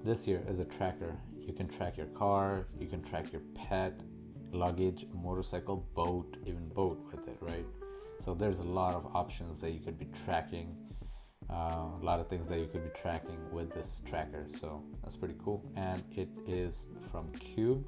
This here is a tracker. You can track your car, you can track your pet, luggage, motorcycle, boat, even boat with it, right? So there's a lot of options that you could be tracking, a lot of things that you could be tracking with this tracker. So that's pretty cool. And it is from Cube.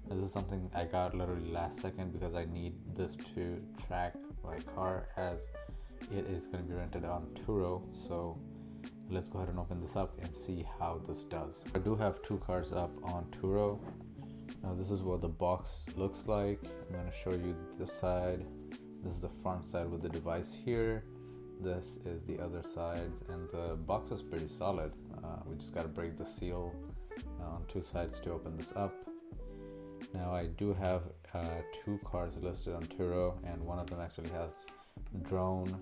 And this is something I got literally last second because I need this to track my car as it is going to be rented on Turo. So let's go ahead and open this up and see how this does. I do have 2 cars up on Turo. Now this is what the box looks like. I'm going to show you this side. This is the front side with the device here. This is the other sides, and the box is pretty solid. We just got to break the seal on 2 sides to open this up. Now I do have 2 cars listed on Turo, and one of them actually has drone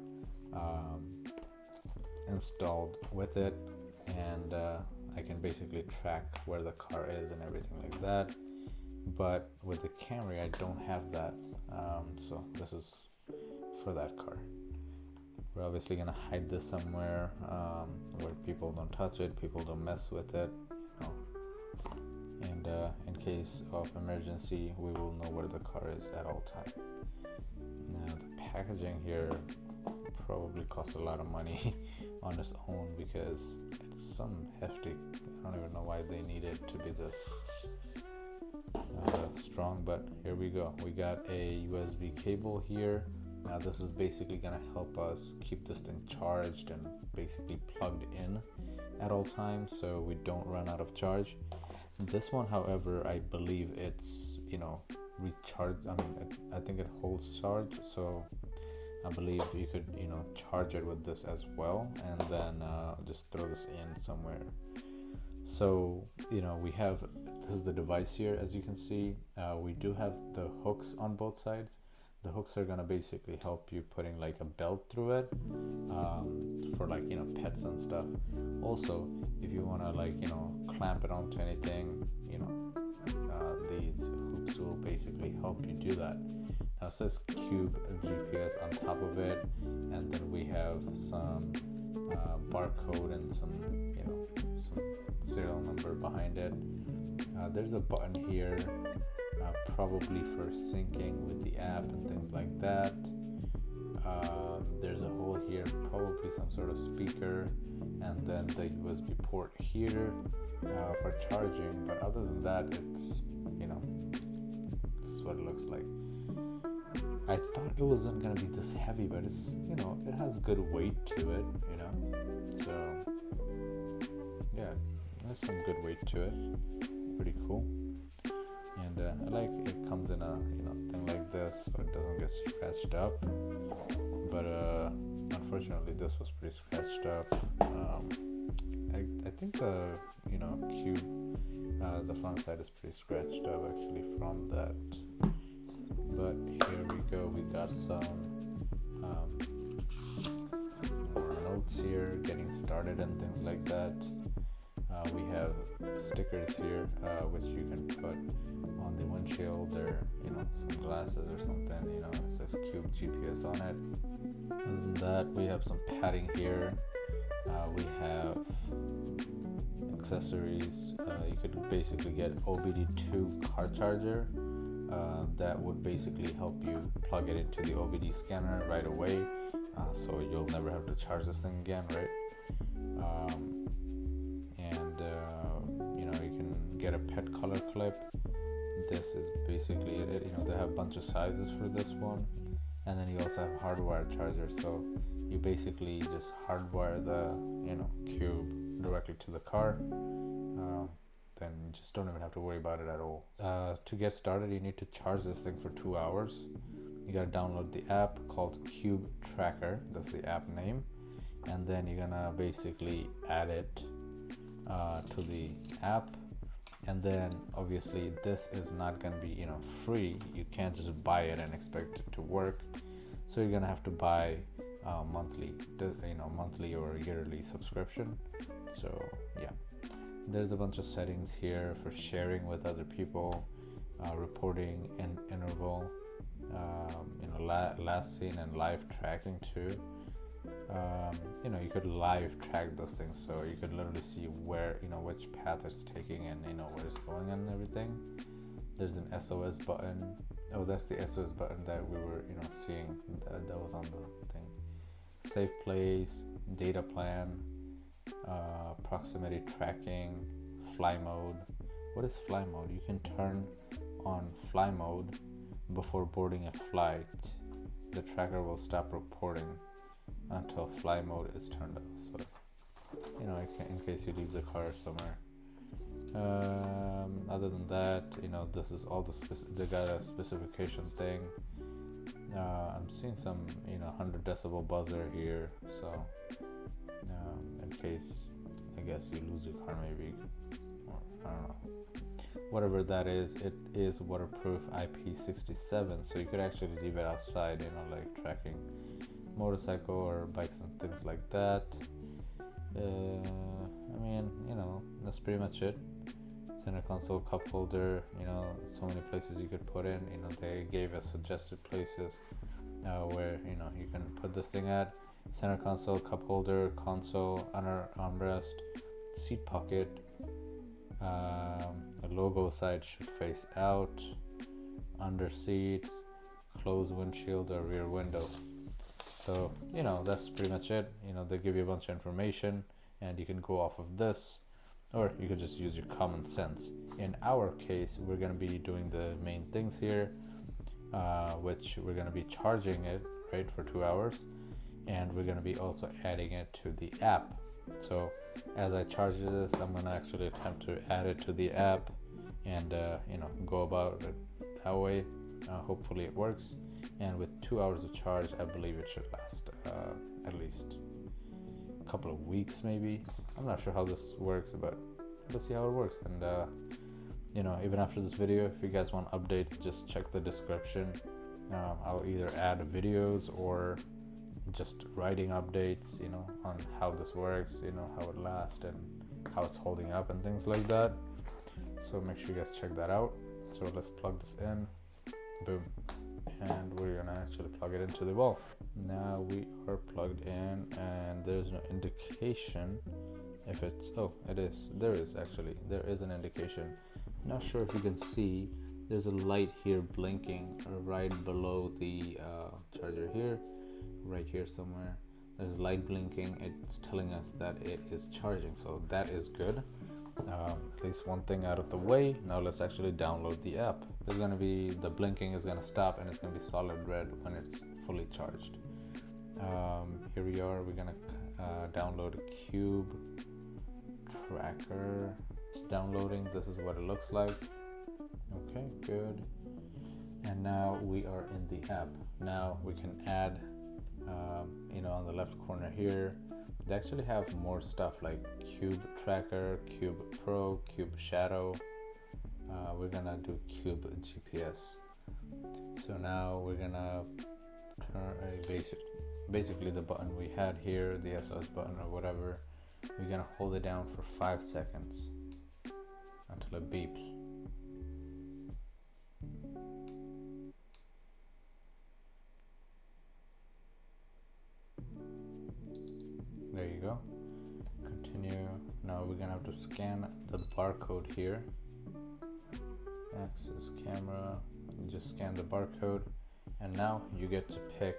installed with it, and I can basically track where the car is and everything like that. But with the Camry I don't have that, so this is for that car. We're obviously gonna hide this somewhere where people don't touch it, people don't mess with it, you know. And in case of emergency, we will know where the car is at all time. Now the packaging here probably costs a lot of money on its own because it's some hefty. I don't even know why they need it to be this strong, but here we go. We got a USB cable here. Now this is basically gonna help us keep this thing charged and basically plugged in at all times so we don't run out of charge. This one, however, I believe it's, you know, recharge. I think it holds charge, so I believe you could, you know, charge it with this as well, and then just throw this in somewhere. So, you know, we have, this is the device here, as you can see. We do have the hooks on both sides. The hooks are gonna basically help you putting like a belt through it for, like, you know, pets and stuff. Also, if you wanna, like, you know, clamp it onto anything, you know, these hooks will basically help you do that. Now it says Cube GPS on top of it, and then we have some barcode and some, you know, some serial number behind it. There's a button here, probably for syncing with the app and things like that. There's a hole here, probably some sort of speaker, and then the USB port here for charging. But other than that, it's, you know, this is what it looks like. I thought it wasn't gonna be this heavy, but it's, you know, it has good weight to it, you know. So yeah, there's some good weight to it. Pretty cool. And I like it comes in a, you know, thing like this, so it doesn't get scratched up. But unfortunately, this was pretty scratched up. I think the, you know, Cube, the front side is pretty scratched up actually from that. But here we go. We got some more notes here, getting started and things like that. We have stickers here, which you can put on the windshield, or, you know, some glasses or something. You know, it says Cube GPS on it. Other than that, we have some padding here. We have accessories. You could basically get OBD2 car charger. That would basically help you plug it into the OBD scanner right away, so you'll never have to charge this thing again, right? You know, you can get a pet color clip. This is basically it. You know, they have a bunch of sizes for this one, and then you also have hardwire charger. So you basically just hardwire the, you know, Cube directly to the car. Then you just don't even have to worry about it at all. To get started, you need to charge this thing for 2 hours. You gotta download the app called GadgetReview. That's the app name. And then you're gonna basically add it to the app. And then obviously this is not gonna be, you know, free. You can't just buy it and expect it to work. So you're gonna have to buy monthly, you know, monthly or yearly subscription. So yeah. There's a bunch of settings here for sharing with other people, reporting and interval, you know, last seen and live tracking too. You know, you could live track those things, so you could literally see where, you know, which path it's taking and, you know, where it's going and everything. There's an SOS button. Oh, that's the SOS button that we were, you know, seeing that was on the thing. Safe place, data plan, proximity tracking, fly mode. What is fly mode? You can turn on fly mode before boarding a flight. The tracker will stop reporting until fly mode is turned off. So, you know, in case you leave the car somewhere. Other than that, you know, this is all they got a specification thing. I'm seeing some, you know, 100 decibel buzzer here. So, in case, I guess, you lose your car, maybe, or I don't know. Whatever that is, it is waterproof IP67, so you could actually leave it outside, you know, like tracking motorcycle or bikes and things like that. I mean, you know, that's pretty much it. Center console, cup holder, you know, so many places you could put in. You know, they gave us suggested places where, you know, you can put this thing at. Center console, cup holder, console, under armrest, seat pocket. The logo side should face out, under seats, closed windshield or rear window. So, you know, that's pretty much it. You know, they give you a bunch of information and you can go off of this, or you could just use your common sense. In our case, we're going to be doing the main things here, which we're going to be charging it, right, for 2 hours, and we're going to be also adding it to the app. So as I charge this, I'm going to actually attempt to add it to the app and, you know, go about it that way. Hopefully it works. And with 2 hours of charge, I believe it should last at least a couple of weeks, maybe. I'm not sure how this works, but let's see how it works. And, you know, even after this video, if you guys want updates, just check the description. I'll either add videos or just writing updates, you know, on how this works, you know, how it lasts and how it's holding up and things like that. So make sure you guys check that out. So let's plug this in. Boom. And we're gonna actually plug it into the wall. Now we are plugged in and there's no indication if it's, oh, it is, there is an indication. Not sure if you can see, there's a light here blinking right below the charger here, right here somewhere. There's light blinking. It's telling us that it is charging, so that is good. At least one thing out of the way. Now let's actually download the app. There's going to be, the blinking is going to stop and it's going to be solid red when it's fully charged. Here we are. We're going to download a Cube Tracker. It's downloading. This is what it looks like. Okay, good. And now we are in the app. Now we can add, you know, on the left corner here, they actually have more stuff like Cube Tracker, Cube Pro, Cube Shadow. We're gonna do Cube GPS. So now we're gonna turn basically the button we had here, the SOS button or whatever. We're gonna hold it down for 5 seconds until it beeps. There you go. Continue. Now we're gonna have to scan the barcode here. Access camera. You just scan the barcode, and now you get to pick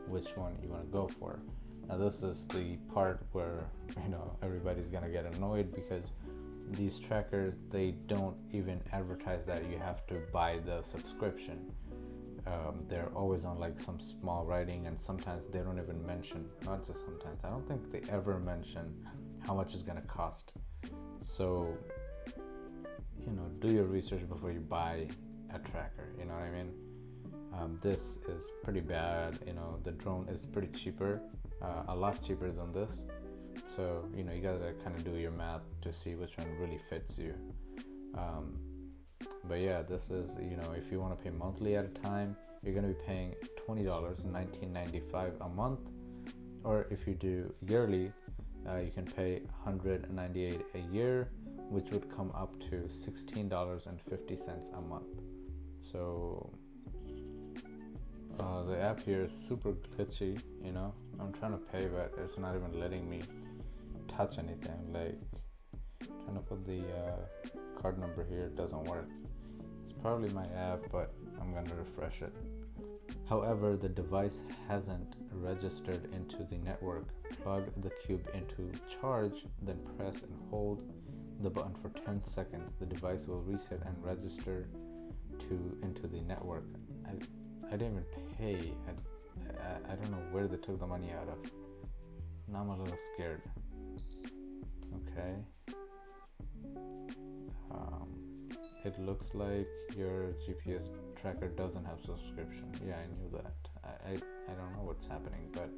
which one you want to go for. Now this is the part where, you know, everybody's gonna get annoyed because these trackers, they don't even advertise that you have to buy the subscription. They're always on like some small writing, and sometimes they don't even mention, not just sometimes, I don't think they ever mention how much it's gonna cost. So, you know, do your research before you buy a tracker, you know what I mean? This is pretty bad. You know, the drone is pretty cheaper, a lot cheaper than this. So, you know, you gotta kind of do your math to see which one really fits you. But yeah, this is, you know, if you want to pay monthly at a time, you're going to be paying $20, $19.95 a month. Or if you do yearly, you can pay $198 a year, which would come up to $16.50 a month. So The app here is super glitchy, you know. I'm trying to pay, but it's not even letting me touch anything. Like, trying to put the card number here, it doesn't work. It's probably my app, but I'm gonna refresh it. However, the device hasn't registered into the network. Plug the cube into charge, then press and hold the button for 10 seconds. The device will reset and register into the network. I didn't even pay. I don't know where they took the money out of. Now I'm a little scared. Okay. It looks like your GPS tracker doesn't have subscription. Yeah, I knew that. I don't know what's happening, but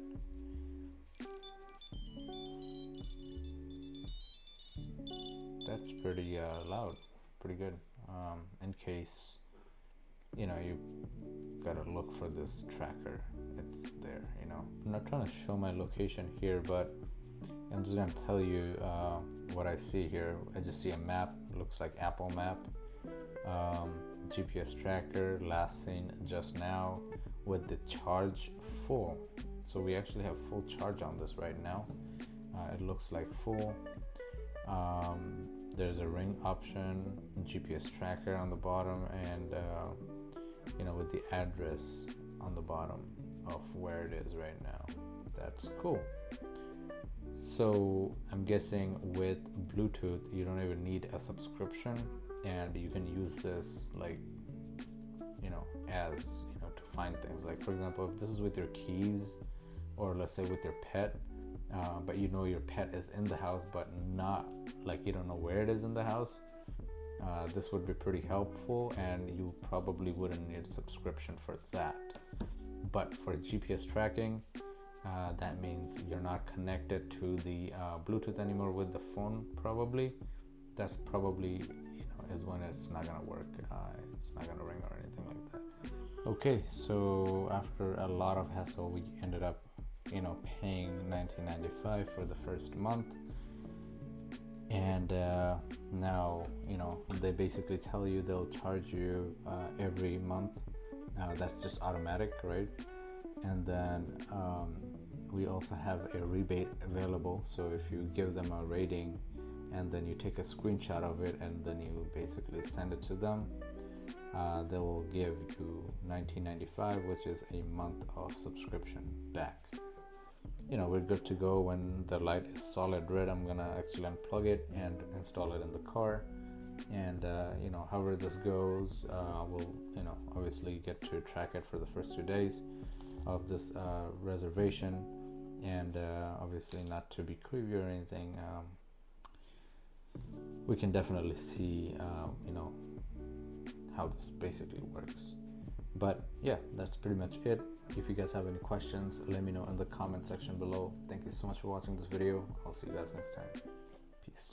that's pretty loud. Pretty good. In case, you know, you gotta look for this tracker. It's there, you know. I'm not trying to show my location here, but I'm just gonna tell you what I see here. I just see a map, looks like Apple map. GPS tracker, last seen just now with the charge full. So we actually have full charge on this right now. It looks like full. There's a ring option, GPS tracker on the bottom, and you know, with the address on the bottom of where it is right now. That's cool. So I'm guessing with Bluetooth you don't even need a subscription, and you can use this, like, you know, as, you know, to find things. Like, for example, if this is with your keys, or let's say with your pet, but you know your pet is in the house, but not, like, you don't know where it is in the house, this would be pretty helpful, and you probably wouldn't need a subscription for that. But for GPS tracking, that means you're not connected to the Bluetooth anymore with the phone, probably. That's probably, you know, is when it's not gonna work. It's not gonna ring or anything like that. Okay, so after a lot of hassle, we ended up, you know, paying $19.95 for the first month. And now, you know, they basically tell you they'll charge you every month. That's just automatic, right? And then we also have a rebate available. So if you give them a rating and then you take a screenshot of it and then you basically send it to them, they will give you $19.95, which is a month of subscription back. You know, we're good to go. When the light is solid red, I'm gonna actually unplug it and install it in the car. And you know, however this goes, we'll, you know, obviously get to track it for the first 2 days of this reservation, and obviously not to be creepy or anything. We can definitely see, you know, how this basically works. But yeah, that's pretty much it. If you guys have any questions, let me know in the comment section below. Thank you so much for watching this video. I'll see you guys next time. Peace.